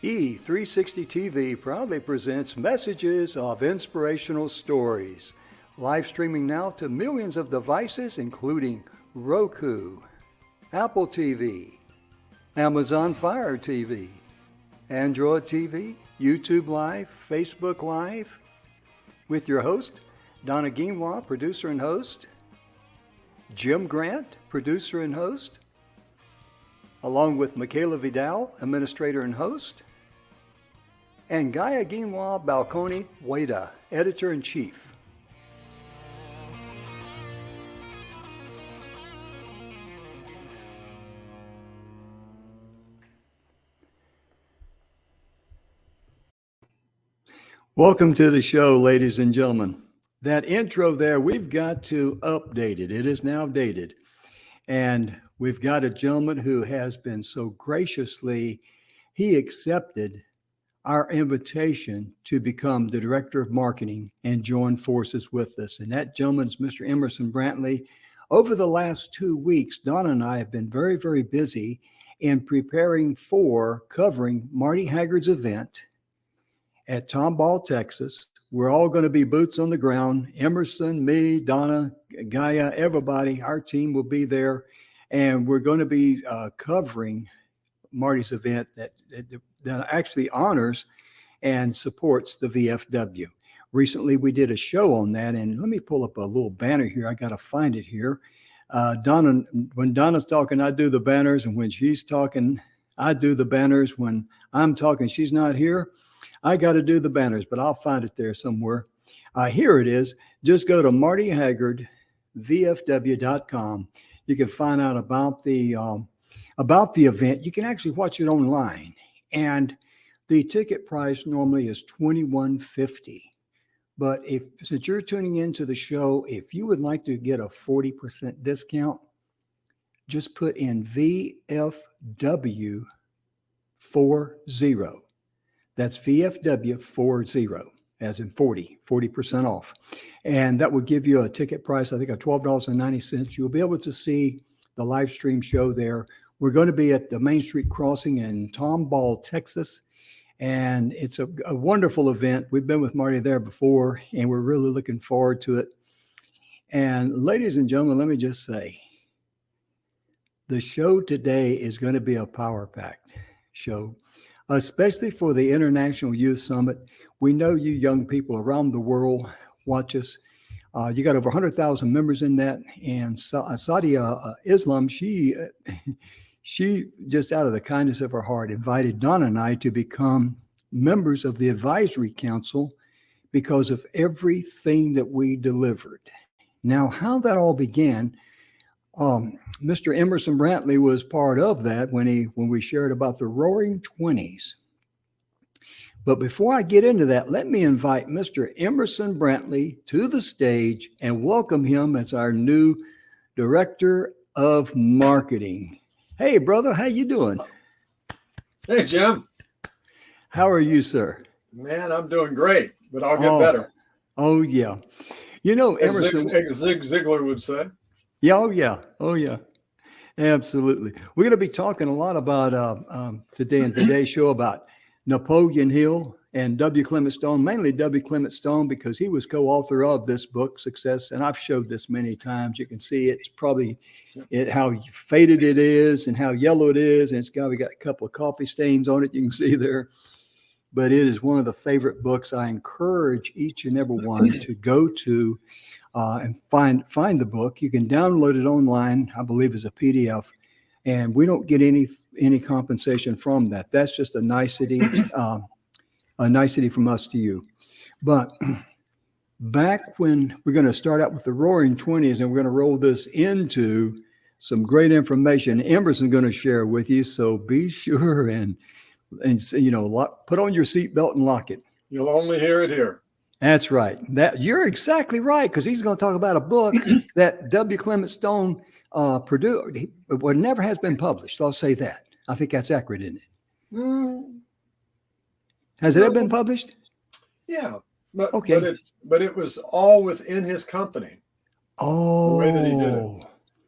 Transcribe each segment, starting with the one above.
E360 TV proudly presents messages of inspirational stories. Live streaming now to millions of devices, including Roku, Apple TV, Amazon Fire TV, Android TV, YouTube Live, Facebook Live, with your host, Donna, producer and host, Jim Grant, producer and host, along with Michaela Vidal, administrator and host, and Gaia Ginwa Balconi Wada, editor-in-chief. Welcome to the show, ladies and gentlemen. That intro there, we've got to update it. It is now dated. And we've got a gentleman who has been so graciously, he accepted our invitation to become the director of marketing and join forces with us. And that gentleman's Mr. Emerson Brantley. Over the last 2 weeks, Donna and I have been very, very busy in preparing for covering Marty Haggard's event at Tomball, Texas. We're all going to be boots on the ground. Emerson, me, Donna, Gaia, everybody, our team will be there. And we're going to be covering Marty's event that actually honors and supports the VFW. Recently, we did a show on that. And let me pull up a little banner here. I got to find it here. Donna, when Donna's talking, I do the banners. And when she's talking, I do the banners. When I'm talking, she's not here. I got to do the banners, but I'll find it there somewhere. Here it is. Just go to martyhaggardvfw.com. You can find out about the event. You can actually watch it online, and the ticket price normally is $21.50. But since you're tuning into the show, if you would like to get a 40% discount, just put in VFW 40. That's VFW 40, as in 40% off. And that will give you a ticket price, I think, of $12.90. You'll be able to see the live stream show there. We're going to be at the Main Street Crossing in Tomball, Texas. And it's a wonderful event. We've been with Marty there before, and we're really looking forward to it. And ladies and gentlemen, let me just say, the show today is going to be a power-packed show, especially for the International Youth Summit. We know you young people around the world watch us. You got over 100,000 members in that. And Saudi Islam, she just out of the kindness of her heart invited Donna and I to become members of the advisory council because of everything that we delivered. Now, how that all began, Mr. Emerson Brantley was part of that when we shared about the Roaring Twenties. But before I get into that, let me invite Mr. Emerson Brantley to the stage and welcome him as our new director of marketing. Hey, brother, how you doing? Hey, Jim. How are you, sir? Man, I'm doing great, but I'll get better. Oh, yeah. You know, Emerson, as Zig Ziglar would say. Yeah, oh yeah, absolutely. We're going to be talking a lot about today in today's show about Napoleon Hill and W. Clement Stone, mainly W. Clement Stone, because he was co-author of this book, Success, and I've showed this many times. You can see it's probably how faded it is and how yellow it is, and we got a couple of coffee stains on it. You can see there, but it is one of the favorite books. I encourage each and every one to go to. And find the book. You can download it online, I believe, as a PDF, and we don't get any compensation from that. That's just a nicety from us to you. But back when we're going to start out with the Roaring Twenties, and we're going to roll this into some great information Emerson's going to share with you. So be sure and put on your seatbelt and lock it. You'll only hear it here. That's right. You're exactly right, because he's going to talk about a book that W. Clement Stone produced. It never has been published. I'll say that. I think that's accurate, isn't it? Has it ever been published? Yeah, but okay. But it was all within his company. Oh, the way that he did it.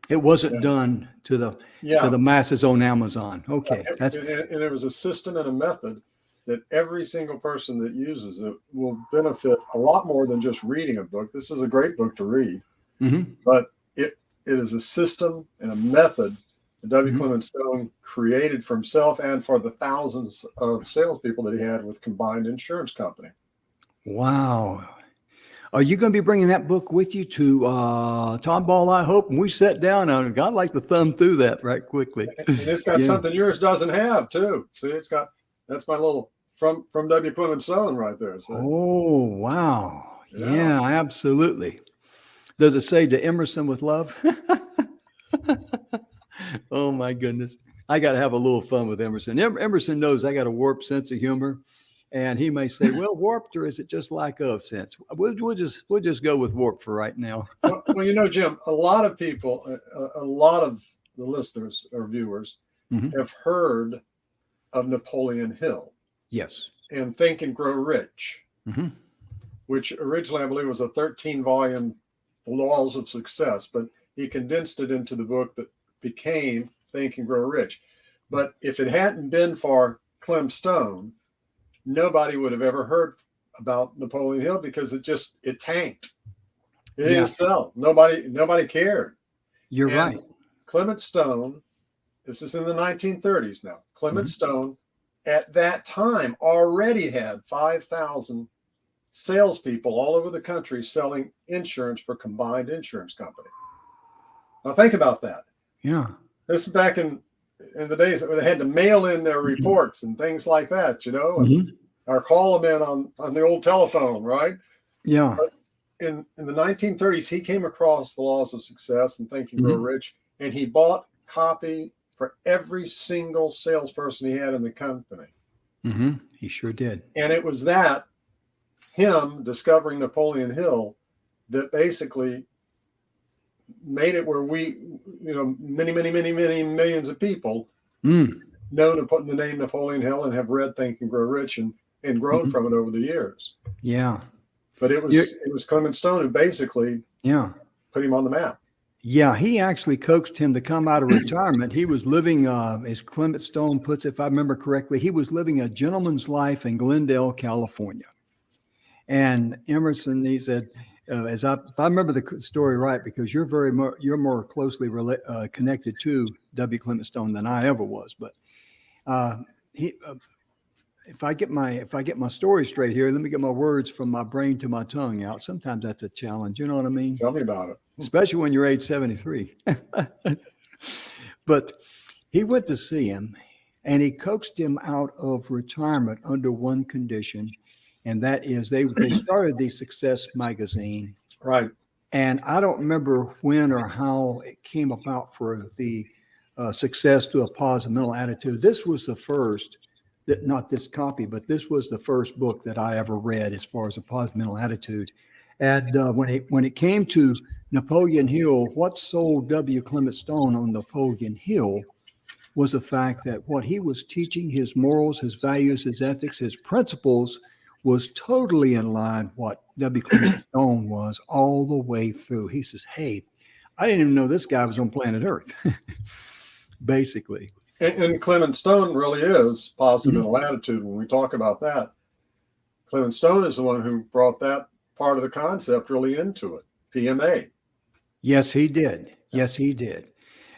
It wasn't done to the masses on Amazon. Okay, and there was a system and a method that every single person that uses it will benefit a lot more than just reading a book. This is a great book to read, but it is a system and a method that W. Clement Stone created for himself and for the thousands of salespeople that he had with Combined Insurance Company. Wow. Are you going to be bringing that book with you to Tom Ball, I hope? And we sat down on it. I'd like to thumb through that right quickly. And it's got something yours doesn't have, too. See, that's my little from W. Clement Stone right there. So. Oh, wow. Yeah, absolutely. Does it say to Emerson with love? Oh, my goodness. I got to have a little fun with Emerson. Emerson knows I got a warped sense of humor. And he may say, well, warped, or is it just lack of sense? We'll just go with warped for right now. Well, Jim, a lot of people, a lot of the listeners or viewers have heard of Napoleon Hill. Yes. And Think and Grow Rich, which originally I believe was a 13-volume Laws of Success, but he condensed it into the book that became Think and Grow Rich. But if it hadn't been for Clem Stone, nobody would have ever heard about Napoleon Hill because it tanked. It didn't sell. Nobody cared. You're right. Clement Stone, this is in the 1930s now. Clement Stone at that time already had 5,000 salespeople all over the country selling insurance for Combined Insurance Company. Now think about that. Yeah. This is back in the days that they had to mail in their reports and things like that, or call them in on the old telephone, right? Yeah. But in the 1930s, he came across the Laws of Success and Think and Grow Rich, and he bought copy for every single salesperson he had in the company. He sure did. And it was him discovering Napoleon Hill, that basically made it where we, many millions of people know the name Napoleon Hill and have read Think and Grow Rich and grown from it over the years. Yeah. But it was Clement Stone who basically put him on the map. Yeah, he actually coaxed him to come out of retirement. He was living, as Clement Stone puts it, if I remember correctly, he was living a gentleman's life in Glendale, California. And Emerson, he said, if I remember the story right, because you're more closely connected to W. Clement Stone than I ever was, but if I get my story straight here, let me get my words from my brain to my tongue out. Sometimes that's a challenge. You know what I mean? Tell me about it. Especially when you're age 73. But he went to see him, and he coaxed him out of retirement under one condition, and that is they started the Success magazine. Right. And I don't remember when or how it came about for the Success to a Positive Mental Attitude. This was the first, not this copy, but this was the first book that I ever read as far as a positive mental attitude. And when it came to Napoleon Hill, what sold W. Clement Stone on Napoleon Hill was the fact that what he was teaching, his morals, his values, his ethics, his principles, was totally in line what W. Clement Stone was all the way through. He says, hey, I didn't even know this guy was on planet Earth, basically. And Clement Stone really is positive mental attitude. When we talk about that, Clement Stone is the one who brought that part of the concept really into it. PMA. Yes, he did. Yes, he did.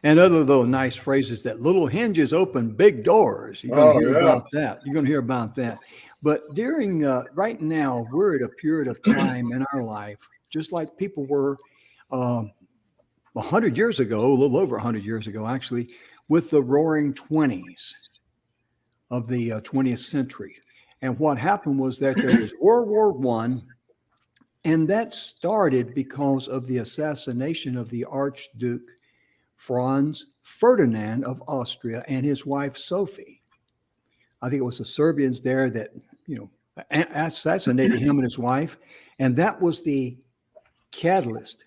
And other those nice phrases that little hinges open big doors. You're going to hear about that. You're going to hear about that. But during right now, we're at a period of time in our life, just like people were 100 years ago, a little over 100 years ago, actually, with the roaring 20s of the 20th century. And what happened was that there was World War I, and that started because of the assassination of the Archduke Franz Ferdinand of Austria and his wife Sophie. I think it was the Serbians there that, assassinated him and his wife. And that was the catalyst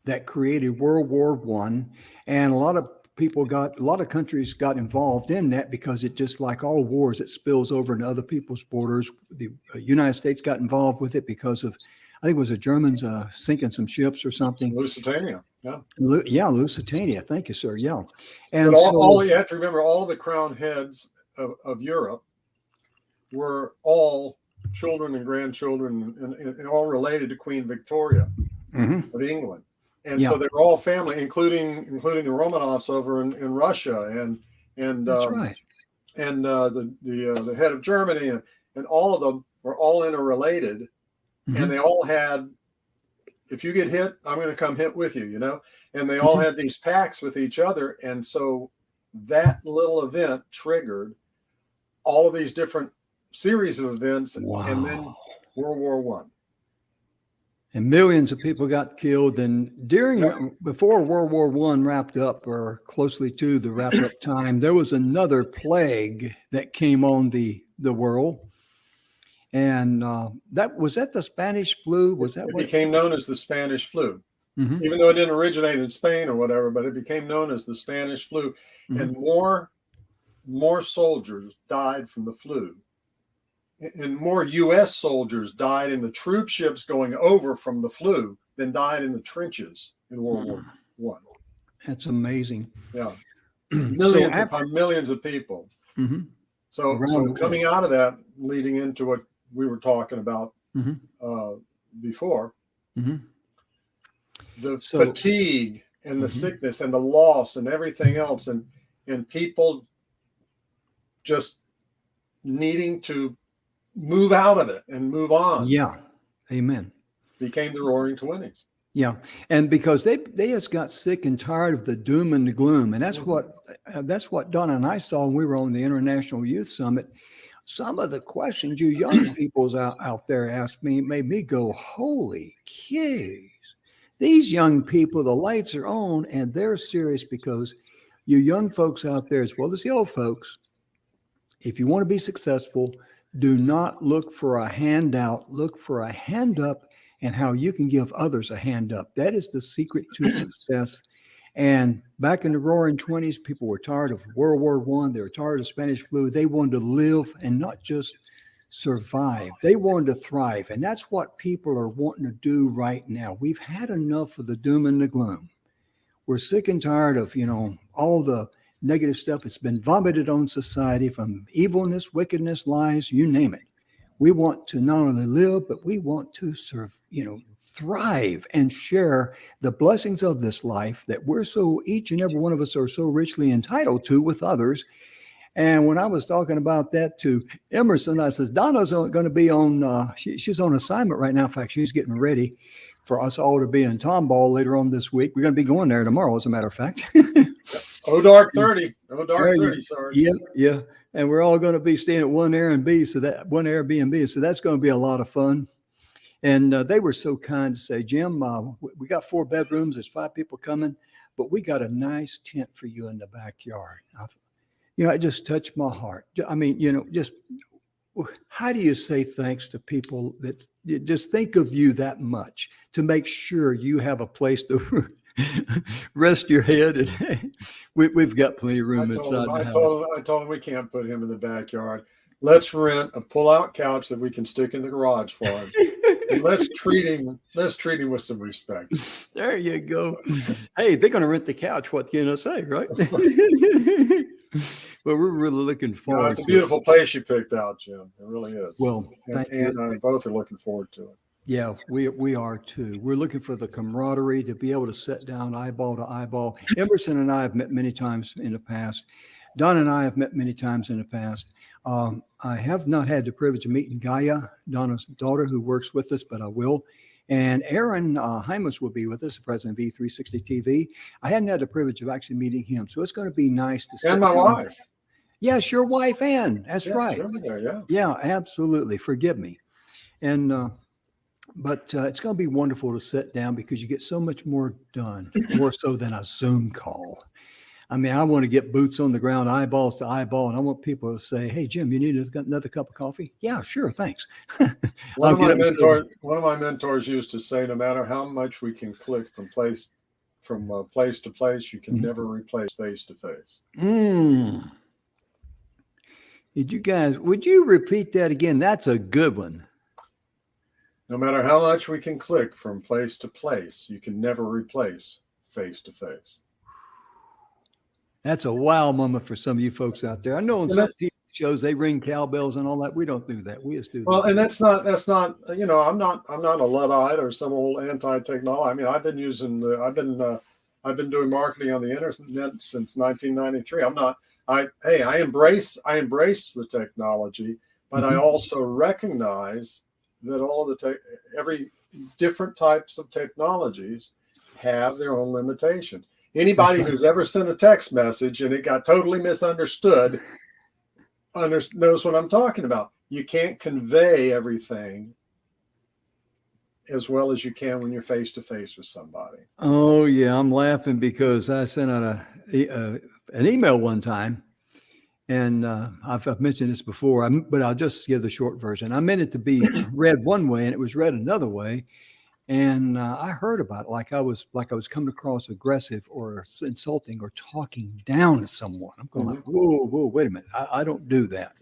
that created World War I. And a lot of countries got involved in that because it, just like all wars, it spills over into other people's borders. The United States got involved with it because of, I think it was the Germans sinking some ships or something. Lusitania, yeah. Lusitania. Thank you, sir. Yeah. And but all you have to remember, all of the crown heads of Europe, were all children and grandchildren and all related to Queen Victoria of England. And so they were all family, including the Romanovs over in Russia and That's right. And the head of Germany and all of them were all interrelated, and they all had, if you get hit, I'm going to come hit with you, and they all had these pacts with each other. And so that little event triggered all of these different series of events. Wow. And then World War One. And millions of people got killed. And before World War One wrapped up, or closely to the wrap up time, there was another plague that came on the world. And that was the Spanish flu? Was that it what became known as the Spanish flu? Mm-hmm. Even though it didn't originate in Spain or whatever, but it became known as the Spanish flu. Mm-hmm. And more soldiers died from the flu. And more U.S. soldiers died in the troop ships going over from the flu than died in the trenches in World War One. That's amazing. Yeah, millions of people. Mm-hmm. So coming out of that, leading into what we were talking about before, the fatigue and the sickness and the loss and everything else, and people just needing to move out of it and move on. Yeah. Amen. Became the Roaring Twenties. Yeah. And because they just got sick and tired of the doom and the gloom. And that's what Donna and I saw when we were on the International Youth Summit. Some of the questions you young peoples out there asked me made me go, holy keys. These young people, the lights are on and they're serious, because you young folks out there, as well as the old folks, if you want to be successful, do not look for a handout, look for a hand up, and how you can give others a hand up. That is the secret to success. And back in the Roaring 20s, people were tired of World War I. They were tired of Spanish flu. They wanted to live and not just survive. They wanted to thrive. And that's what people are wanting to do right now. We've had enough of the doom and the gloom. We're sick and tired of, all the negative stuff that's been vomited on society, from evilness, wickedness, lies, you name it. We want to not only live, but we want to thrive and share the blessings of this life that each and every one of us are so richly entitled to with others. And when I was talking about that to Emerson, I said, Donna's going to be on, she's on assignment right now. In fact, she's getting ready for us all to be in Tomball later on this week. We're going to be going there tomorrow, as a matter of fact. Dark 30. Dark 30, sorry. Yeah. And we're all going to be staying at one Airbnb. So that's going to be a lot of fun. And they were so kind to say, Jim, we got 4 bedrooms. There's 5 people coming, but we got a nice tent for you in the backyard. It just touched my heart. I mean, just how do you say thanks to people that just think of you that much to make sure you have a place to rest your head? And we've got plenty of room inside the house. I told him we can't put him in the backyard. Let's rent a pull-out couch that we can stick in the garage for him. And let's treat him with some respect. There you go. Hey, they're going to rent the couch. What can I say, right? Well, we're really looking forward. It's a beautiful place you picked out, Jim. It really is. Well, thank you. And I both are looking forward to it. Yeah, we are too. We're looking for the camaraderie to be able to sit down eyeball to eyeball. Emerson and I have met many times in the past. Donna and I have met many times in the past. I have not had the privilege of meeting Gaia, Donna's daughter, who works with us, but I will. And Aaron Hymas will be with us, the president of E360 TV. I hadn't had the privilege of actually meeting him, so it's going to be nice to see. And my wife. Yes, your wife, Ann. That's right. There, yeah, absolutely. Forgive me. And but it's going to be wonderful to sit down, because you get so much more done, more so than a Zoom call. I mean, I want to get boots on the ground, eyeballs to eyeball, and I want people to say, "Hey, Jim, you need another cup of coffee?" Yeah, sure, thanks. One of my mentors used to say, "No matter how much we can click from place to place, you can never replace face to face." Would you repeat that again? That's a good one. No matter how much we can click from place to place, you can never replace face to face. That's a wow moment for some of you folks out there. I know on some TV shows, they ring cowbells and all that. We don't do that. We just do Well, this. and that's not, I'm not a Luddite or some old anti-technology. I mean, I've been doing marketing on the internet since 1993. I embrace the technology, but I also recognize that all of every different types of technologies have their own limitations. Anybody who's ever sent a text message and it got totally misunderstood knows what I'm talking about. You can't convey everything as well as you can when you're face to face with somebody. Oh yeah, I'm laughing because I sent out an email one time, and I've mentioned this before, but I'll just give the short version. I meant it to be read one way, and it was read another way. And I heard about it like I was coming across aggressive or insulting or talking down to someone. I'm going like, whoa, wait a minute. I don't do that.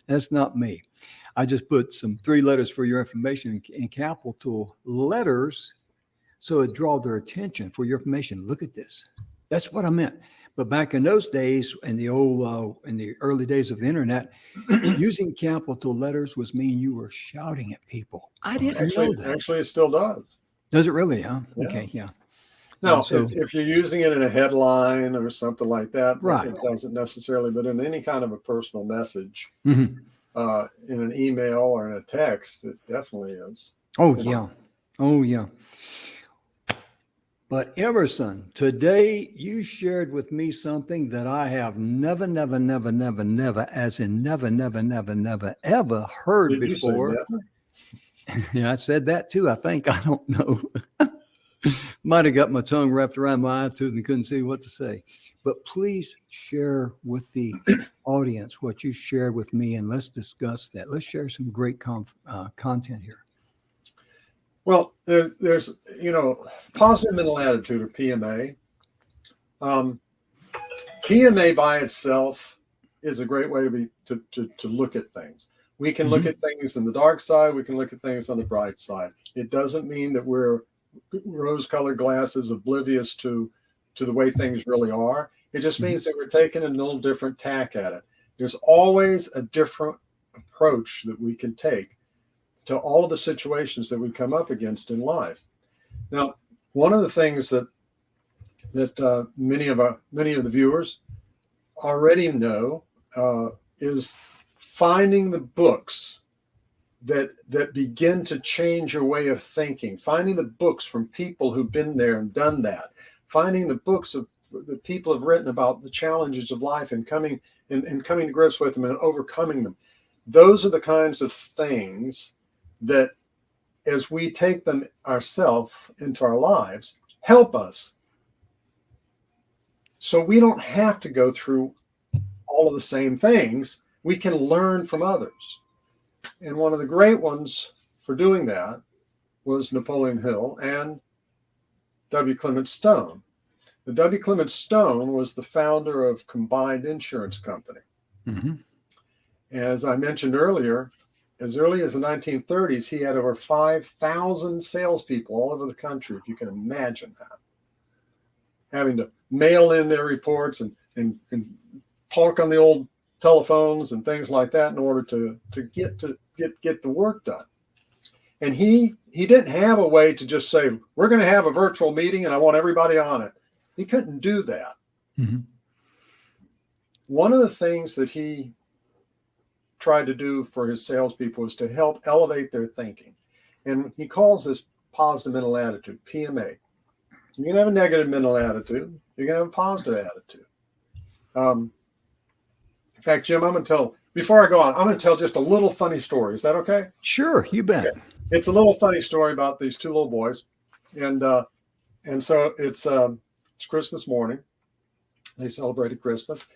That's not me. I just put some 3 letters for your information in capital letters, so it draw their attention for your information. Look at this. That's what I meant. But back in those days, in the early days of the internet, using capital letters was mean you were shouting at people. I didn't know that. Actually, it still does. Does it really? Huh? Yeah. Okay, yeah. Now, if you're using it in a headline or something like that, right, it doesn't necessarily. But in any kind of a personal message, mm-hmm. In an email or in a text, it definitely is. Oh yeah, oh yeah. But Emerson, today you shared with me something that I have never, as in never, ever heard before. Yeah, I said that too. I think, I don't know. Might have got my tongue wrapped around my eye tooth and couldn't see what to say. But please share with the audience what you shared with me, and let's discuss that. Let's share some great content here. Well, there's positive mental attitude, or PMA. PMA by itself is a great way to look at things. We can look at things in the dark side. We can look at things on the bright side. It doesn't mean that we're rose-colored glasses, oblivious to the way things really are. It just means that we're taking a little different tack at it. There's always a different approach that we can take to all of the situations that we come up against in life. Now, one of the things that many of the viewers already know is finding the books that begin to change your way of thinking, finding the books from people who've been there and done that, finding the books of the people have written about the challenges of life and coming to grips with them and overcoming them. Those are the kinds of things that, as we take them ourselves into our lives, help us. So we don't have to go through all of the same things. We can learn from others. And one of the great ones for doing that was Napoleon Hill and W. Clement Stone. The W. Clement Stone was the founder of Combined Insurance Company. Mm-hmm. As I mentioned earlier, as early as the 1930s, he had over 5,000 salespeople all over the country, if you can imagine that, having to mail in their reports and talk on the old telephones and things like that in order to get the work done. And he didn't have a way to just say, we're going to have a virtual meeting and I want everybody on it. He couldn't do that. Mm-hmm. One of the things that he tried to do for his salespeople was to help elevate their thinking. And he calls this positive mental attitude, PMA. You can have a negative mental attitude. You can have a positive attitude. In fact, Jim, before I go on, I'm going to tell just a little funny story. Is that okay? Sure, you bet. Okay. It's a little funny story about these 2 little boys. And so it's Christmas morning. They celebrated Christmas.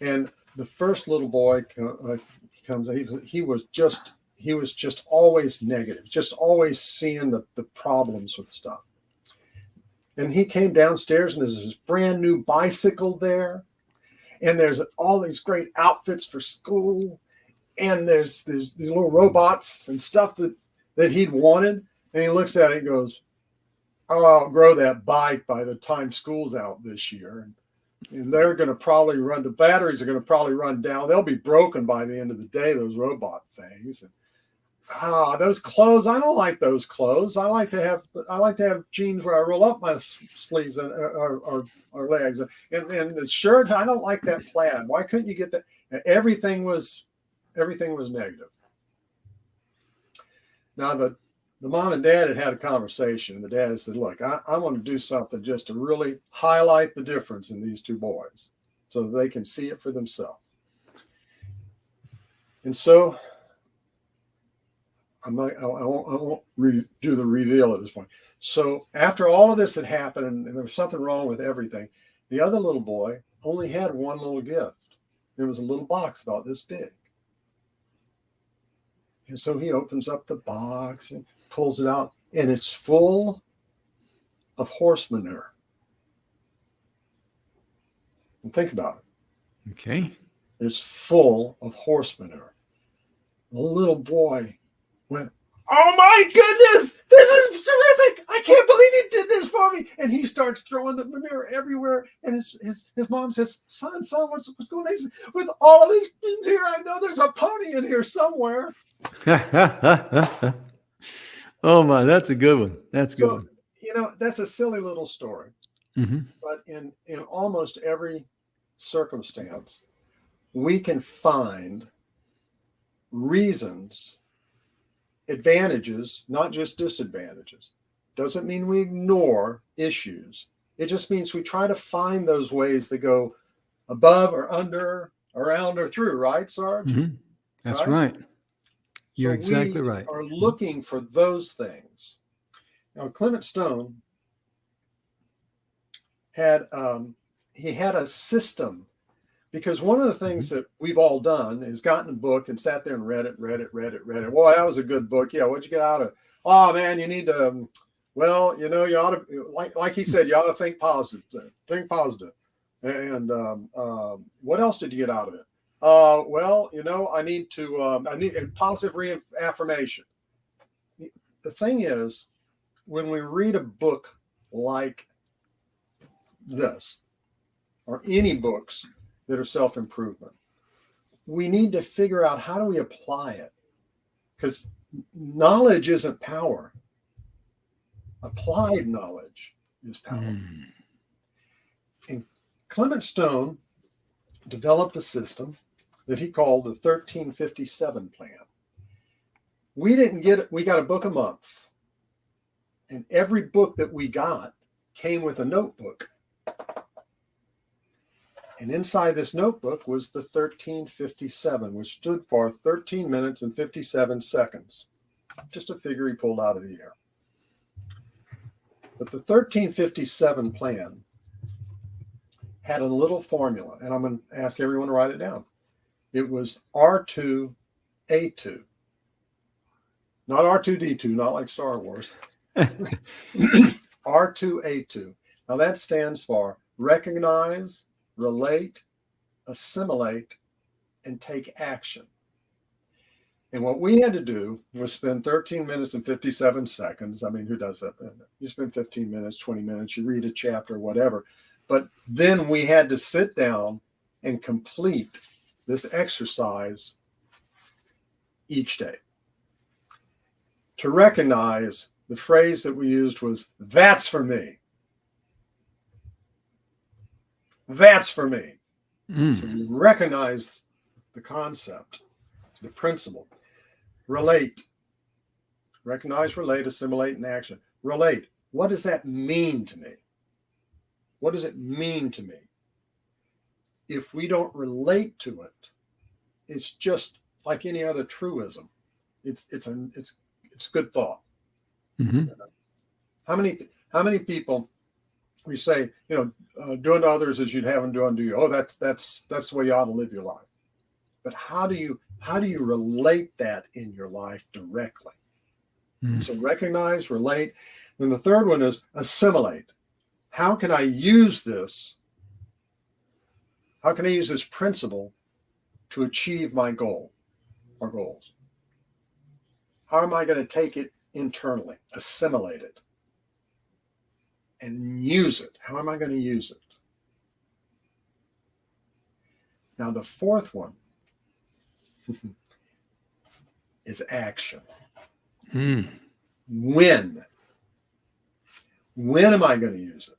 And the first little boy comes, he was just always negative, just always seeing the problems with stuff. And he came downstairs and there's this brand new bicycle there. And there's all these great outfits for school. And there's these little robots and stuff that he'd wanted. And he looks at it and goes, I'll outgrow that bike by the time school's out this year. And they're going to probably run, the batteries are going to probably run down. They'll be broken by the end of the day, those robot things. And, those clothes, I don't like those clothes. I like to have jeans where I roll up my sleeves or legs. And the shirt, I don't like that plaid. Why couldn't you get that? And everything was negative. Now the mom and dad had a conversation, and the dad had said, look, I want to do something just to really highlight the difference in these two boys so that they can see it for themselves. And so I won't do the reveal at this point. So after all of this had happened, and there was something wrong with everything, the other little boy only had one little gift. It was a little box about this big. And so he opens up the box and pulls it out, and it's full of horse manure. And think about it. Okay. It's full of horse manure. The little boy went, oh my goodness, this is terrific. I can't believe you did this for me. And he starts throwing the manure everywhere. And his mom says, son, what's going on? He says, with all of this in here, I know there's a pony in here somewhere. Oh my, that's a good one. That's a good one. You know, that's a silly little story. Mm-hmm. But in almost every circumstance, we can find reasons, advantages, not just disadvantages. Doesn't mean we ignore issues. It just means we try to find those ways that go above or under, around or through, right, Sarge? Mm-hmm. That's right. You're exactly right. We are looking for those things. Now, Clement Stone had a system, because one of the things that we've all done is gotten a book and sat there and read it. Well, that was a good book. Yeah, what'd you get out of it? Oh man, you need to. Well, you know, you ought to, like he said, you ought to think positive. Think positive. And what else did you get out of it? Well, you know, I need a positive reaffirmation. The thing is, when we read a book like this, or any books that are self-improvement, we need to figure out, how do we apply it? Because knowledge isn't power. Applied knowledge is power. And Clement Stone developed a system that he called the 1357 plan. We got a book a month. And every book that we got came with a notebook. And inside this notebook was the 1357, which stood for 13 minutes and 57 seconds. Just a figure he pulled out of the air. But the 1357 plan had a little formula, and I'm going to ask everyone to write it down. It was R2A2. Not R2D2, not like Star Wars. R2A2. Now that stands for recognize, relate, assimilate, and take action. And what we had to do was spend 13 minutes and 57 seconds. I mean, who does that? You spend 15 minutes, 20 minutes, you read a chapter, whatever. But then we had to sit down and complete this exercise each day. To recognize, the phrase that we used was, that's for me. That's for me. So we recognize the concept, the principle. Relate. Recognize, relate, assimilate, and action. Relate. What does that mean to me? What does it mean to me? If we don't relate to it, it's just like any other truism. It's good thought. Mm-hmm. How many people we say, doing to others as you'd have them do unto you? Oh, that's the way you ought to live your life. But how do you relate that in your life directly? Mm-hmm. So recognize, relate. Then the third one is assimilate. How can I use this? How can I use this principle to achieve my goal or goals? How am I going to take it internally, assimilate it, and use it? How am I going to use it? Now, the fourth one is action. When? When am I going to use it?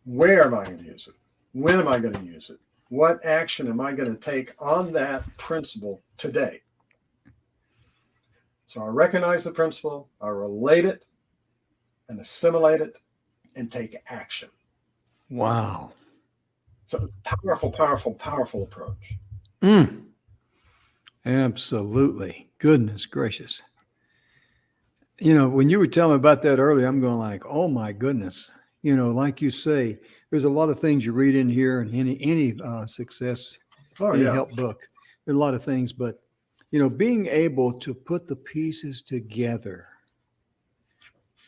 Where am I going to use it? When am I going to use it? What action am I going to take on that principle today? So I recognize the principle, I relate it and assimilate it and take action. Wow. So powerful, powerful, powerful approach. Absolutely. Goodness gracious. You know, when you were telling me about that earlier, I'm going like, oh my goodness. You know, like you say, there's a lot of things you read in here and any success, help book. There's a lot of things, but you know, being able to put the pieces together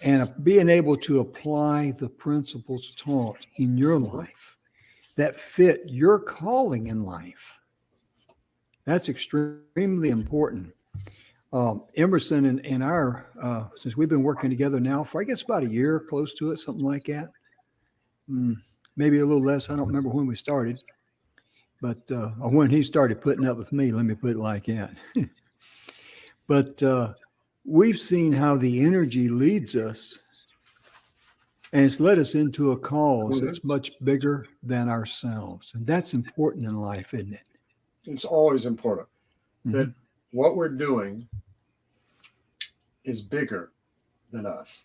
and being able to apply the principles taught in your life that fit your calling in life. That's extremely important. Emerson and our, since we've been working together now for, I guess, about a year, close to it, something like that. Maybe a little less. I don't remember when we started, but when he started putting up with me, let me put it like that. But we've seen how the energy leads us, and it's led us into a cause that's much bigger than ourselves. And that's important in life, isn't it? It's always important that what we're doing is bigger than us.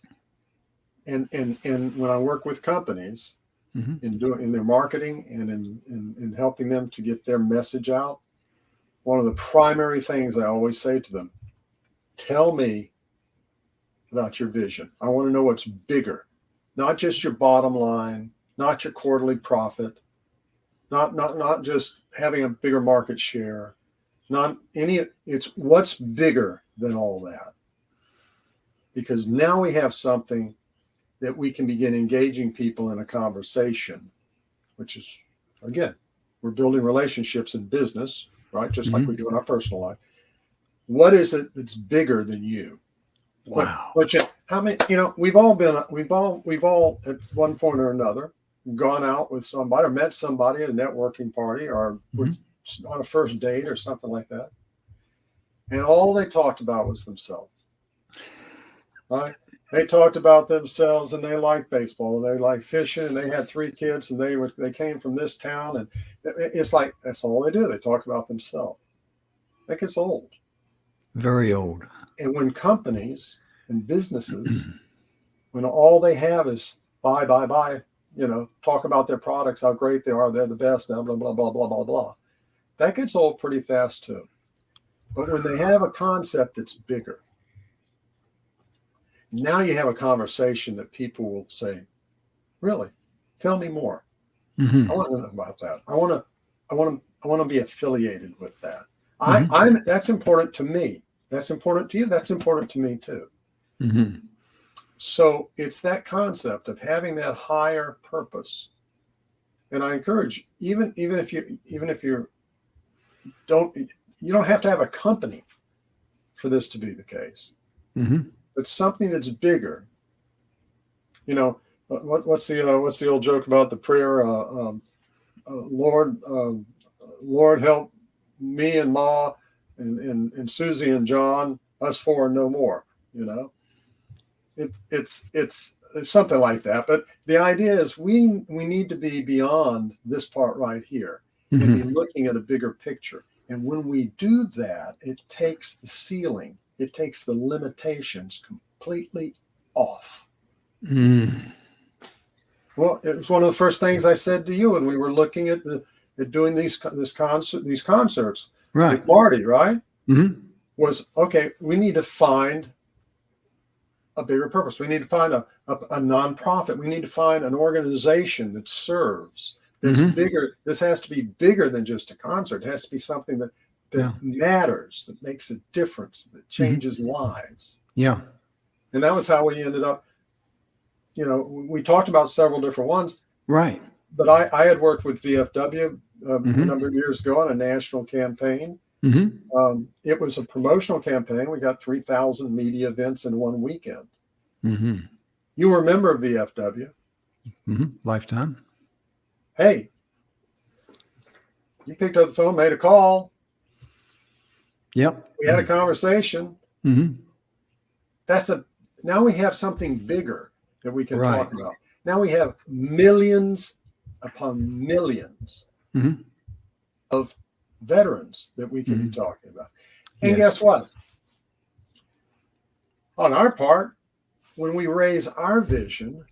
And when I work with companies in their marketing and in helping them to get their message out, one of the primary things I always say to them, tell me about your vision. I want to know what's bigger, not just your bottom line, not your quarterly profit, not just having a bigger market share, it's what's bigger than all that. Because now we have something that we can begin engaging people in a conversation, which is, again, we're building relationships in business, right? Just like we do in our personal life. What is it that's bigger than you? Wow. How many, we've all at one point or another gone out with somebody or met somebody at a networking party or on a first date or something like that. And all they talked about was themselves. Right? They talked about themselves and they liked baseball and they liked fishing and they had 3 kids and they came from this town, and it's like that's all they do. They talk about themselves. That gets old. Very old. And when companies and businesses, when all they have is buy, talk about their products, how great they are, they're the best, blah, blah, blah, blah, blah, blah, blah. That gets old pretty fast too. But when they have a concept that's bigger, now you have a conversation that people will say, really, tell me more. I want to know about that. I want to be affiliated with that. That's important to me. That's important to you. That's important to me too. So it's that concept of having that higher purpose. And I encourage, even if you don't have to have a company for this to be the case. But something that's bigger. What's the old joke about the prayer? Lord help me and Ma and Susie and John, us 4 and no more. It's something like that. But the idea is we need to be beyond this part right here and be looking at a bigger picture. And when we do that, it takes the ceiling, it takes the limitations completely off. Well, it was one of the first things I said to you when we were looking at doing these concerts, right? With Marty, right? Was okay. We need to find a bigger purpose. We need to find a nonprofit. We need to find an organization that serves. That's bigger. This has to be bigger than just a concert. It has to be something that matters, that makes a difference, that changes lives. Yeah. And that was how we ended up, we talked about several different ones. Right. But I had worked with VFW a number of years ago on a national campaign. It was a promotional campaign. We got 3,000 media events in one weekend. You were a member of VFW. Lifetime. Hey, You picked up the phone, made a call. Yep. We had a conversation. Mm-hmm. Now we have something bigger that we can Right. talk about. Now we have millions upon millions Mm-hmm. of veterans that we can be talking about. And Yes. guess what? On our part, when we raise our vision,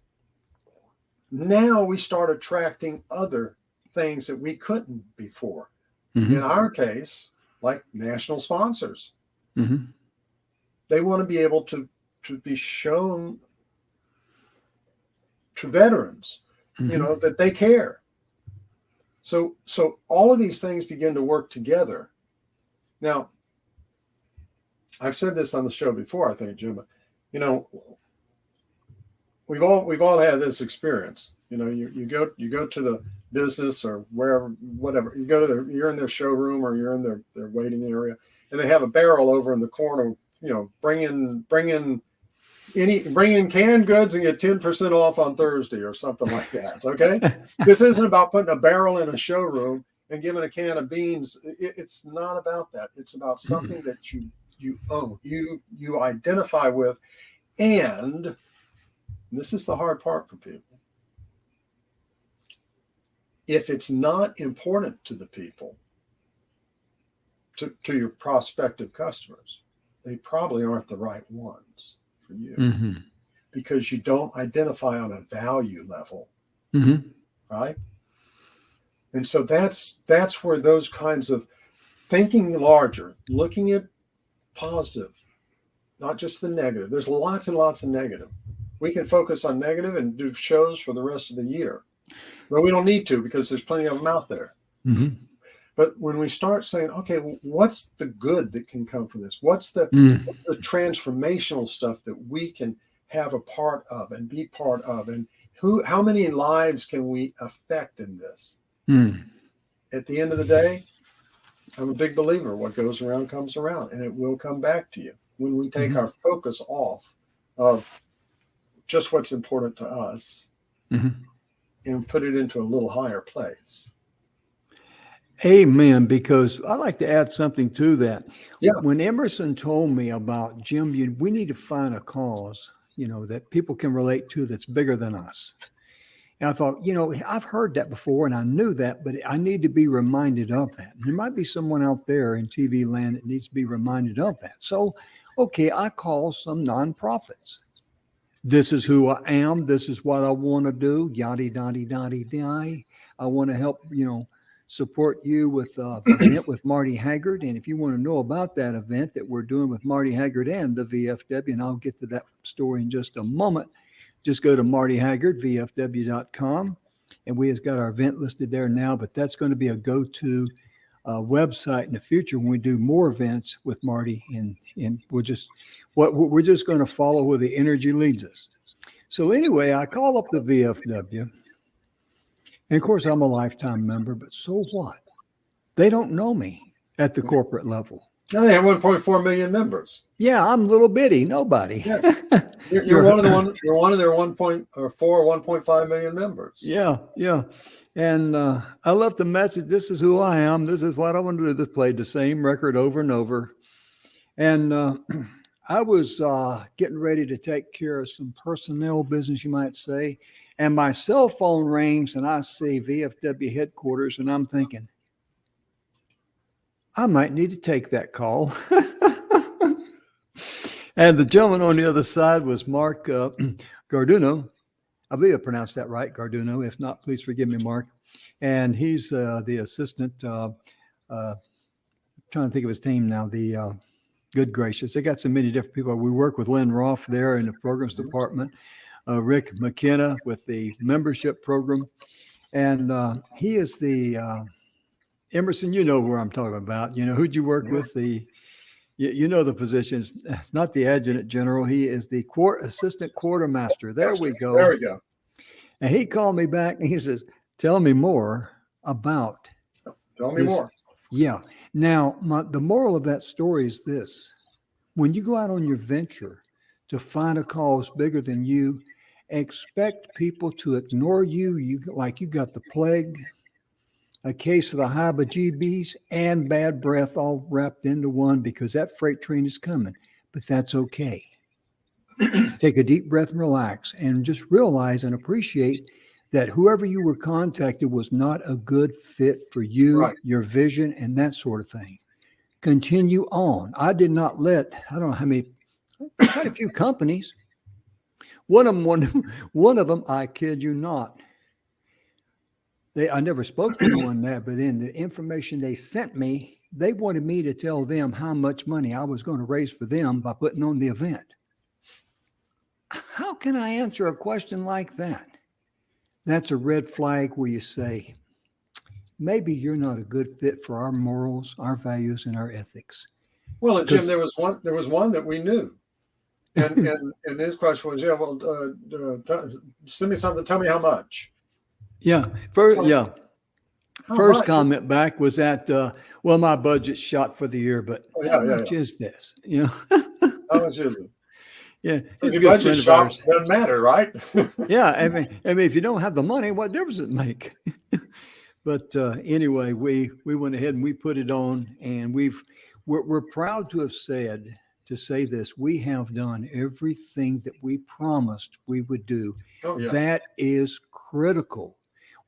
now we start attracting other things that we couldn't before. Mm-hmm. In our case, like national sponsors, Mm-hmm. they want to be able to be shown to veterans, Mm-hmm. that they care. So all of these things begin to work together. Now, I've said this on the show before, I think, Jim. We've all had this experience. You go to the business or wherever, whatever. You go to you're in their showroom or you're in their waiting area, and they have a barrel over in the corner. Bring in canned goods and get 10% off on Thursday or something like that. Okay, this isn't about putting a barrel in a showroom and giving a can of beans. It's not about that. It's about something that you own, you identify with, and this is the hard part for people. If it's not important to the people, to your prospective customers, they probably aren't the right ones for you, Mm-hmm. because you don't identify on a value level, Mm-hmm. right? And so that's where those kinds of thinking larger, looking at positive, not just the negative. There's lots and lots of negative. We can focus on negative and do shows for the rest of the year. But we don't need to, because there's plenty of them out there. Mm-hmm. But when we start saying, okay, well, what's the good that can come from this? What's the transformational stuff that we can have a part of and be part of? And how many lives can we affect in this? Mm. At the end of the day, I'm a big believer. What goes around comes around, and it will come back to you when we take our focus off of just what's important to us and put it into a little higher place. Amen. Because I like to add something to that. Yeah. When Emerson told me about, Jim, we need to find a cause, that people can relate to that's bigger than us. And I thought, I've heard that before and I knew that, but I need to be reminded of that. And there might be someone out there in TV land that needs to be reminded of that. So, okay, I call some nonprofits. This is who I am. This is what I want to do. Yada, yada, yada, yada. I want to help, support you with an event with Marty Haggard. And if you want to know about that event that we're doing with Marty Haggard and the VFW, and I'll get to that story in just a moment, just go to Marty Haggard, VFW.com. And we have got our event listed there now, but that's going to be a go-to website in the future when we do more events with Marty. And we're just going to follow where the energy leads us. So anyway, I call up the VFW. And of course, I'm a lifetime member, but so what? They don't know me at the corporate level. Now they have 1.4 million members. Yeah, I'm little bitty, nobody. Yeah. You're one of their 1.5 million members. Yeah. And I left a message. This is who I am. This is what I want to do. This played the same record over and over. And I was getting ready to take care of some personnel business, you might say. And my cell phone rings and I see VFW headquarters and I'm thinking, I might need to take that call. And the gentleman on the other side was Mark Garduno. I believe I pronounced that right, Garduno. If not, please forgive me, Mark. And he's the assistant, trying to think of his team now, the good gracious. They got so many different people. We work with Lynn Roth there in the programs department, Rick McKenna with the membership program. And he is the, Emerson, you know where I'm talking about. Who'd you work with? The positions. It's not the adjutant general. He is the assistant quartermaster. There we go. There we go. And he called me back and he says, tell me more about. Tell me more. Yeah. Now, the moral of that story is this. When you go out on your venture to find a cause bigger than you, expect people to ignore you. Like you got the plague. a case of the heebie-jeebies and bad breath all wrapped into one because that freight train is coming. But that's okay. Take a deep breath and relax and just realize and appreciate that whoever you were contacted was not a good fit for you, Right. your vision, and that sort of thing. Continue on. I did not let, I don't know how many, quite a few companies. One of them, I kid you not, I never spoke to anyone there, but in the information they sent me, they wanted me to tell them how much money I was going to raise for them by putting on the event. How can I answer a question like that? That's a red flag where you say, maybe you're not a good fit for our morals, our values, and our ethics. Well, and Jim, there was one that we knew. And his question was, yeah, well, send me something. Tell me how much. Yeah. First comment back was that, well, my budget's shot for the year, but how much is this? You know, how much is it? Yeah, so it's a good budget shot. Doesn't matter, right? Yeah, I mean, if you don't have the money, what difference does it make? But anyway, we went ahead and we put it on, and we're proud to have said. To say this, we have done everything that we promised we would do. Oh, yeah. That is critical.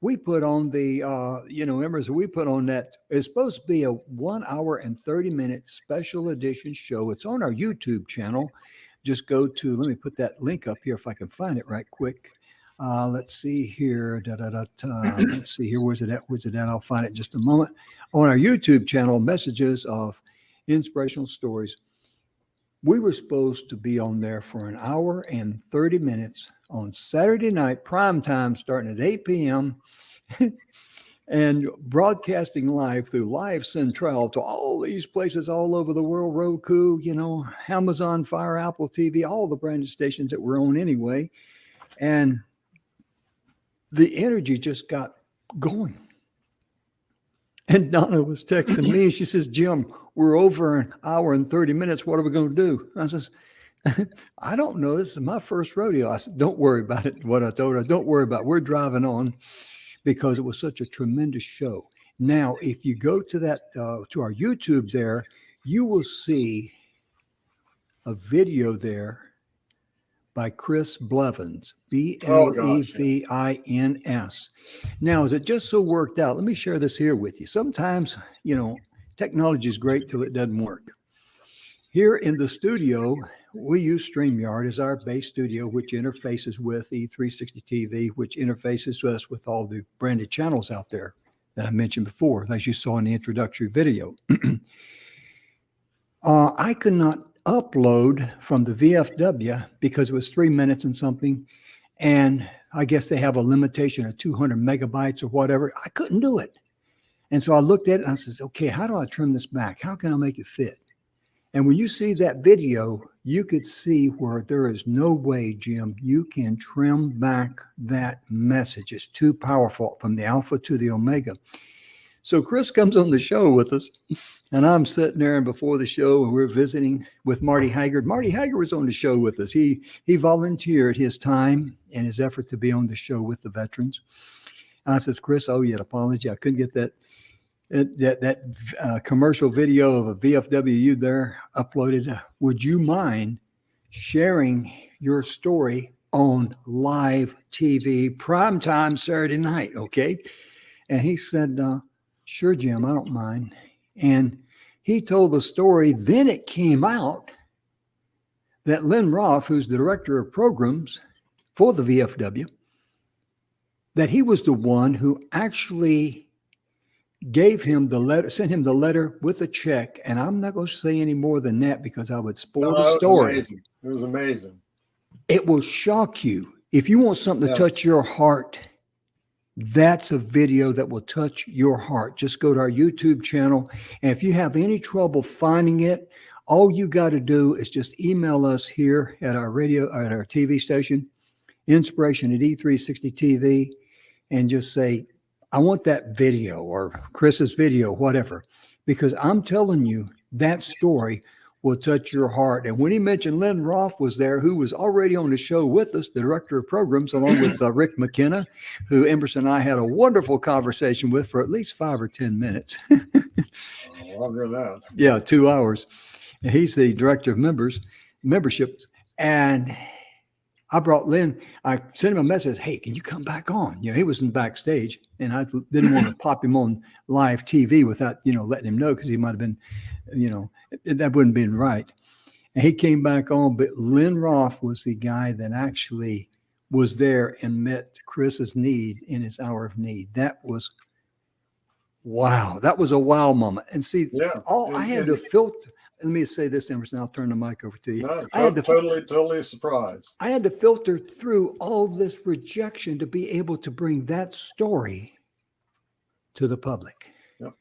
We put on the, Emerson, we put on that. It's supposed to be a 1 hour and 30-minute special edition show. It's on our YouTube channel. Just go to, let me put that link up here if I can find it right quick. Let's see here. Let's see here. Where's it at? I'll find it in just a moment. On our YouTube channel, Messages of Inspirational Stories. We were supposed to be on there for 1 hour and 30 minutes on Saturday night, prime time, starting at 8 p.m. and broadcasting live through Live Central to all these places all over the world, Roku, Amazon Fire, Apple TV, all the branded stations that we're on anyway. And the energy just got going. And Donna was texting me. She says, Jim, we're over 1 hour and 30 minutes. What are we going to do? I says, I don't know. This is my first rodeo. I said, don't worry about it. What I told her, don't worry about it. We're driving on because it was such a tremendous show. Now, if you go to that, to our YouTube there, you will see a video there by Chris Blevins, Blevins. Now, as it just so worked out, let me share this here with you. Sometimes, technology is great till it doesn't work. Here in the studio, we use StreamYard as our base studio, which interfaces with E360 TV, which interfaces us with all the branded channels out there that I mentioned before, as you saw in the introductory video. I could not upload from the VFW because it was 3 minutes and something. And I guess they have a limitation of 200 megabytes or whatever. I couldn't do it. And so I looked at it and I said, okay, how do I trim this back? How can I make it fit? And when you see that video, you could see where there is no way, Jim, you can trim back that message. It's too powerful from the alpha to the omega. So Chris comes on the show with us, and I'm sitting there and before the show, and we're visiting with Marty Haggard. Marty Haggard was on the show with us. He volunteered his time and his effort to be on the show with the veterans. I says, Chris, oh, yeah, apology. I couldn't get that commercial video of a VFW there uploaded. Would you mind sharing your story on live TV, primetime Saturday night? Okay. And he said, sure, Jim, I don't mind. And he told the story. Then it came out that Lynn Roth, who's the director of programs for the VFW, that he was the one who actually gave him the letter, sent him the letter with a check. And I'm not going to say any more than that because I would spoil the story. It was amazing. It will shock you. If you want something to touch your heart, that's a video that will touch your heart. Just go to our YouTube channel. And if you have any trouble finding it, all you got to do is just email us here at our TV station, inspiration@E360TV, and just say, I want that video or Chris's video, whatever, because I'm telling you that story will touch your heart. And when he mentioned Lynn Roth was there, who was already on the show with us, the director of programs, along with Rick McKenna, who Emerson and I had a wonderful conversation with for at least 5 or 10 minutes. Longer than that. Yeah, 2 hours. And he's the director of memberships. And I brought Lynn, I sent him a message, hey, can you come back on? He was in backstage, and I didn't want to pop him on live TV without, letting him know, because he might have been, that wouldn't been right. And he came back on, but Lynn Roth was the guy that actually was there and met Chris's need in his hour of need. That was, wow. That was a wow moment. And see, I had to filter. Let me say this, Emerson. I'll turn the mic over to you. No, I had to, totally surprised. I had to filter through all this rejection to be able to bring that story to the public. Yep.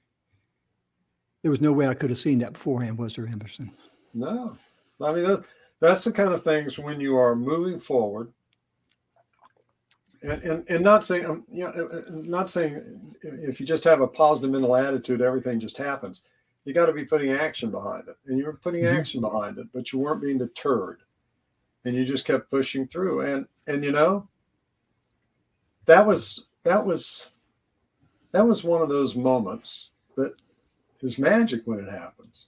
There was no way I could have seen that beforehand, was there, Emerson? No. I mean, that's the kind of things when you are moving forward, and not saying, not saying if you just have a positive mental attitude, everything just happens. You got to be putting action behind it, and you were putting action behind it, but you weren't being deterred, and you just kept pushing through. And that was one of those moments that is magic when it happens.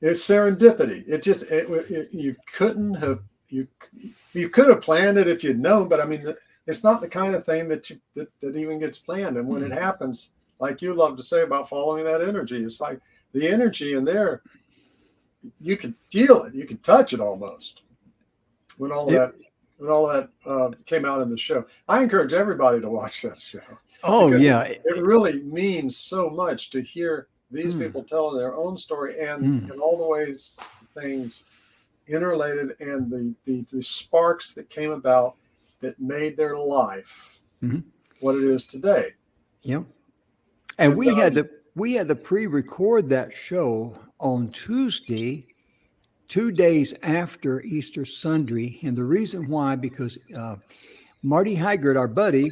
It's serendipity. It just you couldn't have you could have planned it if you'd known, but I mean, it's not the kind of thing that even gets planned. And when it happens, like you love to say about following that energy, it's like the energy in there, you can feel it, you can touch it almost. When all that came out in the show, I encourage everybody to watch that show. Oh yeah, it really means so much to hear these people telling their own story and all the ways things interrelated and the sparks that came about that made their life what it is today. Yep. And we had to pre-record that show on Tuesday, 2 days after Easter Sunday. And the reason why, because Marty Haggard, our buddy,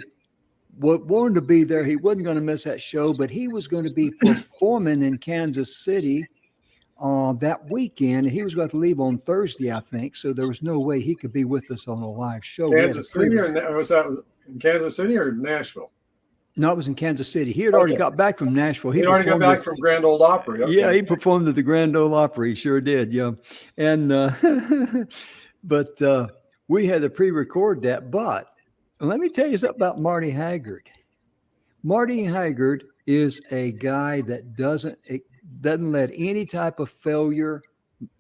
wanted to be there. He wasn't going to miss that show, but he was going to be performing in Kansas City that weekend. And he was going to leave on Thursday, I think. So there was no way he could be with us on a live show. Kansas City, or was that in Kansas City or Nashville? No, it was in Kansas City. He had already got back from Nashville. He already got back from Grand Ole Opry. Okay. Yeah, he performed at the Grand Ole Opry. He sure did. Yeah. And, but we had to pre-record that. But let me tell you something about Marty Haggard. Marty Haggard is a guy that doesn't let any type of failure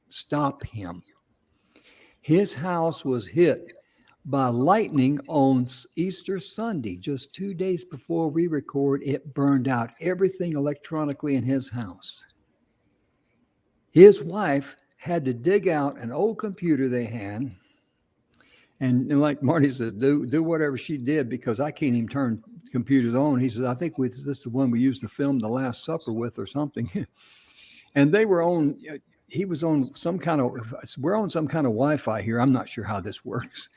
stop him. His house was hit by lightning on Easter Sunday, just 2 days before we record. It burned out everything electronically in his house. His wife had to dig out an old computer they had, and like Marty says, do whatever she did, because I can't even turn computers on. He says, I think this is the one we used to film The Last Supper with or something. And they were on, he was on some kind of, we're on some kind of Wi-Fi here. I'm not sure how this works.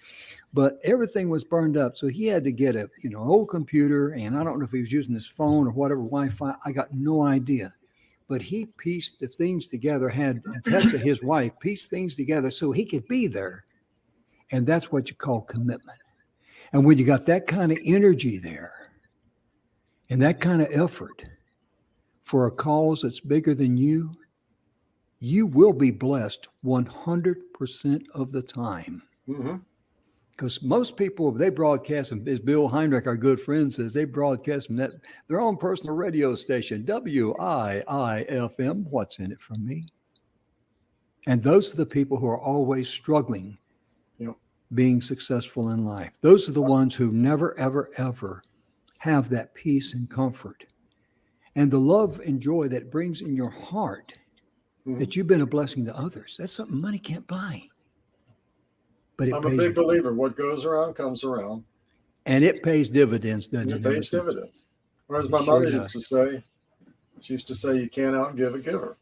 But everything was burned up. So he had to get an old computer, and I don't know if he was using his phone or whatever Wi-Fi. I got no idea. But he pieced the things together, had Tessa, his wife, pieced things together so he could be there. And that's what you call commitment. And when you got that kind of energy there and that kind of effort for a cause that's bigger than you, you will be blessed 100% of the time. Because most people, they broadcast, as Bill Heinrich, our good friend, says, they broadcast from their own personal radio station, WIIFM. What's in it for me? And those are the people who are always struggling, being successful in life. Those are the ones who never, ever, ever have that peace and comfort and the love and joy that brings in your heart that you've been a blessing to others. That's something money can't buy. But I'm a big believer. What goes around comes around. And it pays dividends, doesn't it? It pays dividends. Or as my mother used to say, she used to say, you can't outgive a giver.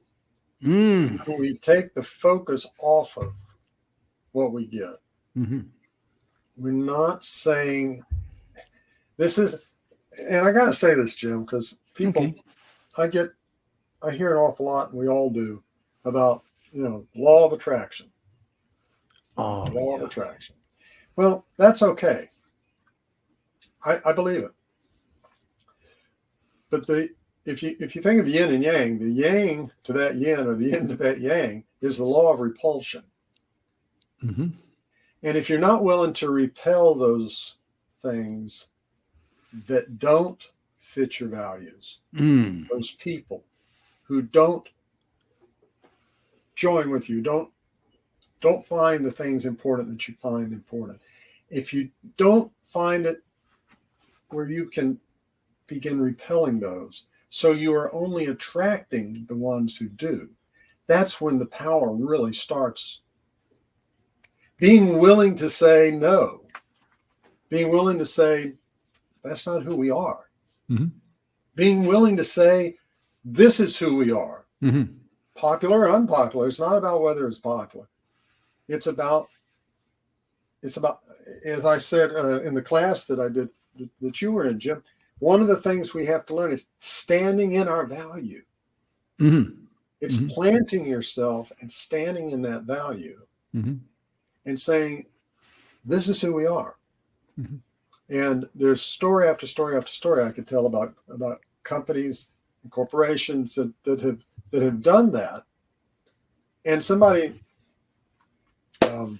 We take the focus off of what we get. We're not saying this is, and I got to say this, Jim, because people, I hear an awful lot, and we all do. about, law of attraction. Oh, Law of attraction. Well, that's okay. I believe it. But if you think of yin and yang, the yang to that yin or the yin to that yang is the law of repulsion. Mm-hmm. And if you're not willing to repel those things that don't fit your values, those people who don't join with you, don't find the things important that you find important. If you don't find it where you can begin repelling those, so you are only attracting the ones who do, that's when the power really starts. Being willing to say no, being willing to say, that's not who we are. Mm-hmm. Being willing to say, this is who we are. Mm-hmm. Popular or unpopular. It's not about whether it's popular. It's about, as I said in the class that I did, that you were in, Jim, one of the things we have to learn is standing in our value. Mm-hmm. It's planting yourself and standing in that value and saying, this is who we are. Mm-hmm. And there's story after story after story I could tell about companies and corporations that have done that. And somebody can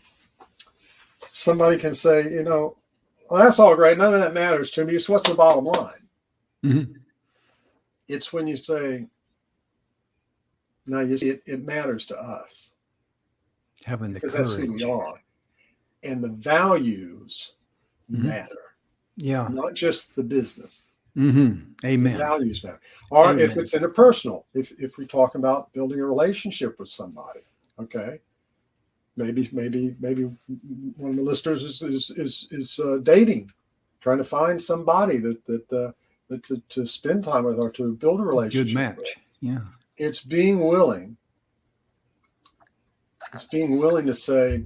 say, well, that's all great. None of that matters to me. So what's the bottom line? Mm-hmm. It's when you say, no, you see, it matters to us. Having the because courage. That's who we are. And the values matter. Yeah. Not just the business. Mm-hmm. Amen. The values matter. Or Amen. if it's interpersonal, if we talk about building a relationship with somebody, okay. Maybe one of the listeners is dating, trying to find somebody that to spend time with or to build a relationship. Good match. With. Yeah. It's being willing. It's being willing to say,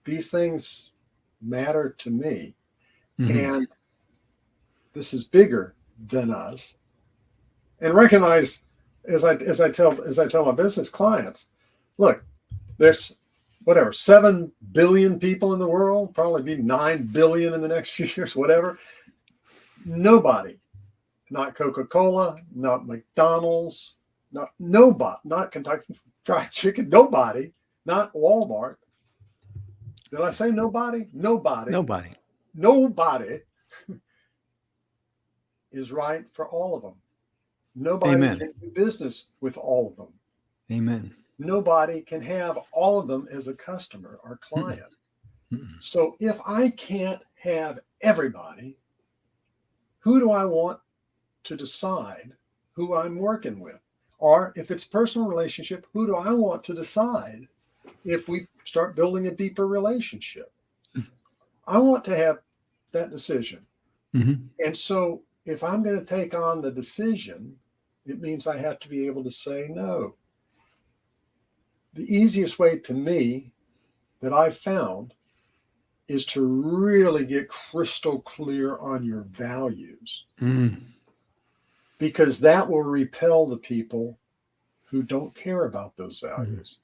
these things matter to me, and this is bigger than us. And recognize, as I tell my business clients, look, there's 7 billion people in the world, probably be 9 billion in the next few years, whatever. Nobody, not Coca-Cola, not McDonald's, nobody, not Kentucky Fried Chicken, nobody, not Walmart. Did I say nobody? Nobody is right for all of them. Nobody Amen. can do business with all of them. Amen. Nobody can have all of them as a customer or client. So if I can't have everybody, who do I want to decide who I'm working with? Or if it's personal relationship, who do I want to decide if we start building a deeper relationship? I want to have that decision. And so if I'm going to take on the decision, it means I have to be able to say no. The easiest way to me that I've found is to really get crystal clear on your values. Because that will repel the people who don't care about those values.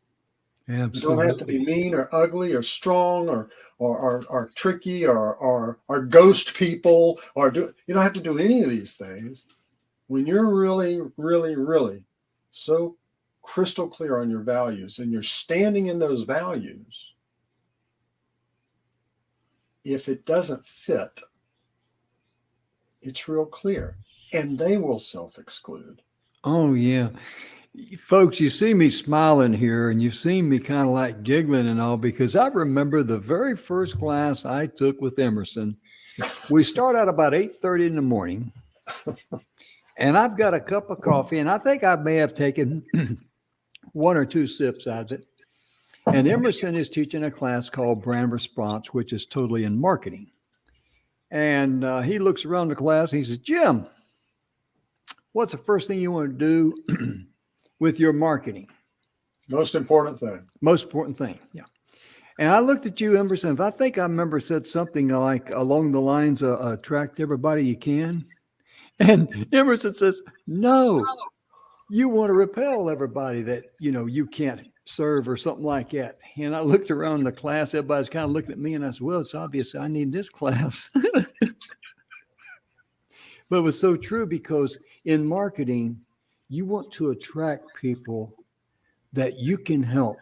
Absolutely. You don't have to be mean or ugly or strong or tricky or ghost people you don't have to do any of these things. When you're really, really, really so crystal clear on your values and you're standing in those values, if it doesn't fit, it's real clear. And they will self-exclude. Oh, yeah. Folks, you see me smiling here and you've seen me kind of like giggling and all, because I remember the very first class I took with Emerson. We start out about 8:30 in the morning and I've got a cup of coffee and I think I may have taken 1 or 2 sips out of it. And Emerson is teaching a class called Brand Response, which is totally in marketing. And he looks around the class and he says, Jim, what's the first thing you want to do with your marketing? Most important thing. Most important thing. Yeah. And I looked at you, Emerson. I think I remember said something like along the lines of attract everybody you can. And Emerson says, no, you want to repel everybody that, you can't serve or something like that. And I looked around the class, everybody's kind of looking at me, and I said, well, it's obvious I need this class. But it was so true, because in marketing, you want to attract people that you can help,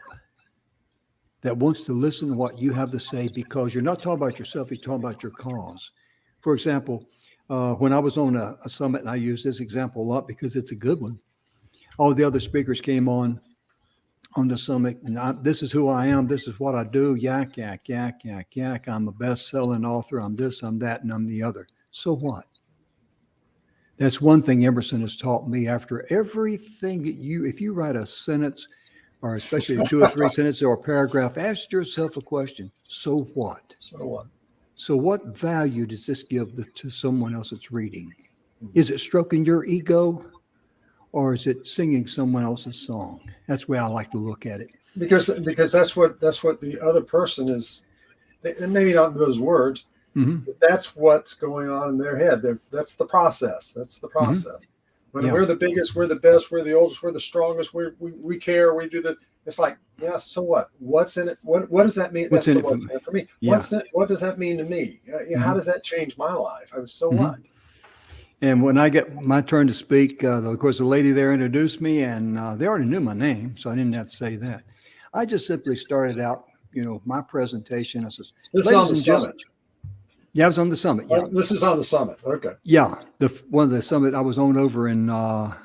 that wants to listen to what you have to say, because you're not talking about yourself, you're talking about your cause. For example, when I was on a summit, and I use this example a lot because it's a good one, all the other speakers came on the summit, and this is who I am, this is what I do, yak, yak, yak, yak, yak. I'm a best-selling author, I'm this, I'm that, and I'm the other. So what? That's one thing Emerson has taught me. After everything that if you write a sentence, or especially 2 or 3 sentences or a paragraph, ask yourself a question. So what? So what? So what value does this give to someone else that's reading? Is it stroking your ego, or is it singing someone else's song? That's the way I like to look at it. Because that's what the other person is, and maybe not in those words, but that's what's going on in their head. That's the process. That's the process. When we're the biggest, we're the best, we're the oldest, we're the strongest, we care, we do the. It's like, yeah, so what? What's in it? What does that mean? What's in it for me? Yeah. What does that mean to me? How does that change my life? So what? And when I get my turn to speak, of course, the lady there introduced me, and they already knew my name, so I didn't have to say that. I just simply started out, my presentation. I said, "This is on the summit." Yeah, I was on the summit. Yeah, this is on the summit. Okay. Yeah, one of the summit I was on over in, I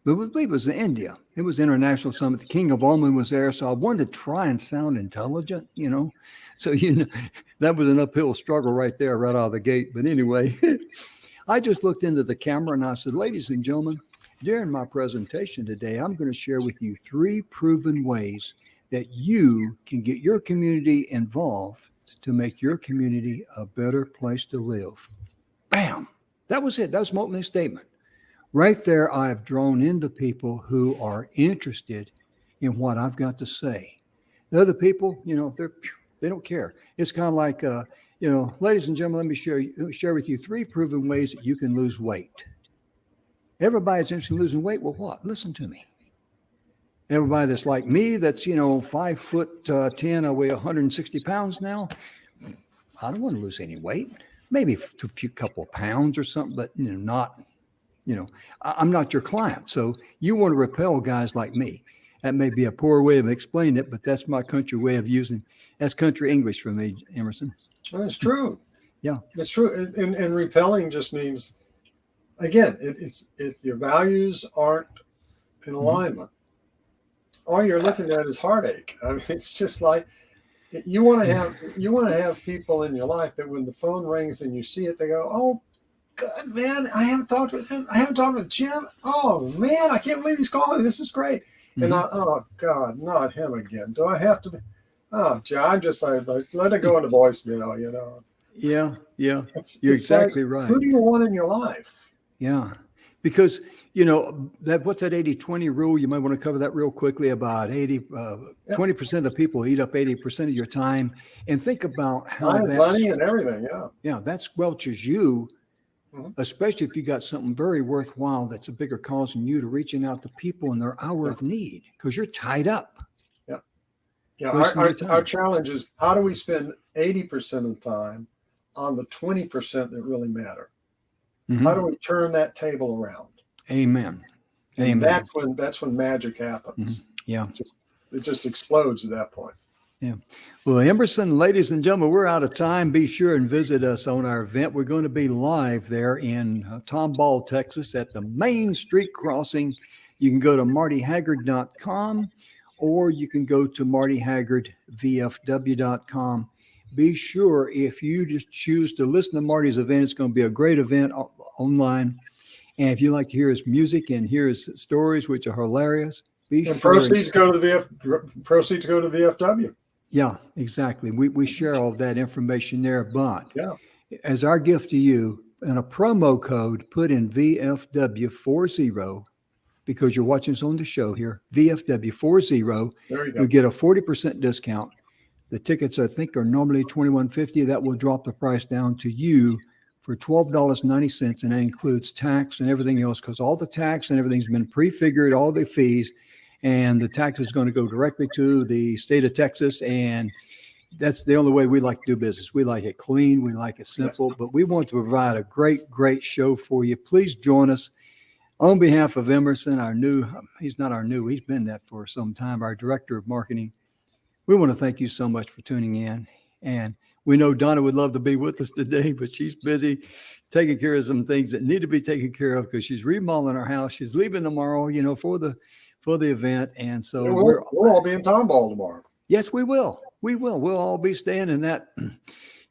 believe it was in India. It was International Summit. The King of Oman was there, so I wanted to try and sound intelligent, So that was an uphill struggle right there, right out of the gate. But anyway. I just looked into the camera and I said, ladies and gentlemen, during my presentation today, I'm going to share with you 3 proven ways that you can get your community involved to make your community a better place to live. Bam! That was it. That was my opening statement. Right there, I have drawn in the people who are interested in what I've got to say. The other people, they don't care. It's kind of like, ladies and gentlemen, let me share with you 3 proven ways that you can lose weight. Everybody's interested in losing weight. Well, what? Listen to me. Everybody that's like me, that's, 5'10", I weigh 160 pounds now. I don't want to lose any weight. Maybe a few couple of pounds or something, but not, I'm not your client. So you want to repel guys like me. That may be a poor way of explaining it, but that's my country way of using. That's country English for me, Emerson. That's true. Yeah, it's true. And repelling just means, again, it's your values aren't in alignment. All you're looking at is heartache. I mean, it's just like you want to have people in your life that when the phone rings and you see it, they go, "Oh, good man, I haven't talked with him. I haven't talked with Jim. Oh man, I can't believe he's calling. This is great." And oh God, not him again. Do I have to? Oh, I'm just like let it go into voicemail. Yeah. You're exactly right. Who do you want in your life? Yeah, because what's that 80-20 rule? You might want to cover that real quickly. About 20% of the people eat up 80% of your time, and think about how that's money and everything. Yeah, that squelches you. Especially if you got something very worthwhile that's a bigger cause than you, to reaching out to people in their hour of need, because you're tied up. Yeah. Our challenge is, how do we spend 80% of the time on the 20% that really matter? How do we turn that table around? Amen. And that's when magic happens. Yeah. It just explodes at that point. Yeah. Well, Emerson, ladies and gentlemen, we're out of time. Be sure and visit us on our event. We're going to be live there in Tomball, Texas at the Main Street Crossing. You can go to martyhaggard.com, or you can go to martyhaggardvfw.com. Be sure, if you just choose to listen to Marty's event, it's going to be a great event online. And if you like to hear his music and hear his stories, which are hilarious, proceeds go to the VFW. Yeah, exactly. We share all of that information there. But as our gift to you, in a promo code, put in VFW40, because you're watching us on the show here, VFW40. There you go. You get a 40% discount. The tickets, I think, are normally $21.50. That will drop the price down to you for $12.90, and that includes tax and everything else, because all the tax and everything's been prefigured, all the fees, and the tax is going to go directly to the state of Texas. And that's the only way we like to do business. We like it clean, we like it simple, but we want to provide a great show for you. Please join us. On behalf of Emerson, he's been that for some time, our director of marketing, we want to thank you so much for tuning in. And we know Donna would love to be with us today, but she's busy taking care of some things that need to be taken care of because she's remodeling her house. She's leaving tomorrow, for the event. And so we'll all be in Tomball tomorrow. Yes, we will. We'll all be staying in that,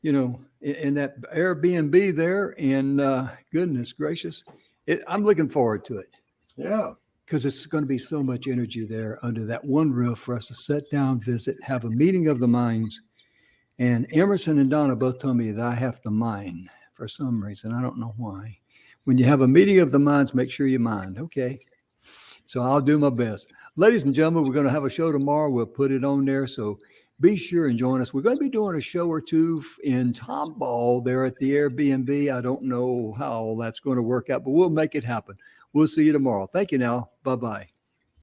in that Airbnb there. And goodness gracious, I'm looking forward to it. Yeah. Because it's going to be so much energy there under that one roof for us to sit down, visit, have a meeting of the minds. And Emerson and Donna both told me that I have to mine for some reason. I don't know why. When you have a meeting of the minds, make sure you mind. Okay. So I'll do my best. Ladies and gentlemen, we're going to have a show tomorrow. We'll put it on there. So be sure and join us. We're going to be doing a show or two in Tomball there at the Airbnb. I don't know how that's going to work out, but we'll make it happen. We'll see you tomorrow. Thank you now. Bye-bye.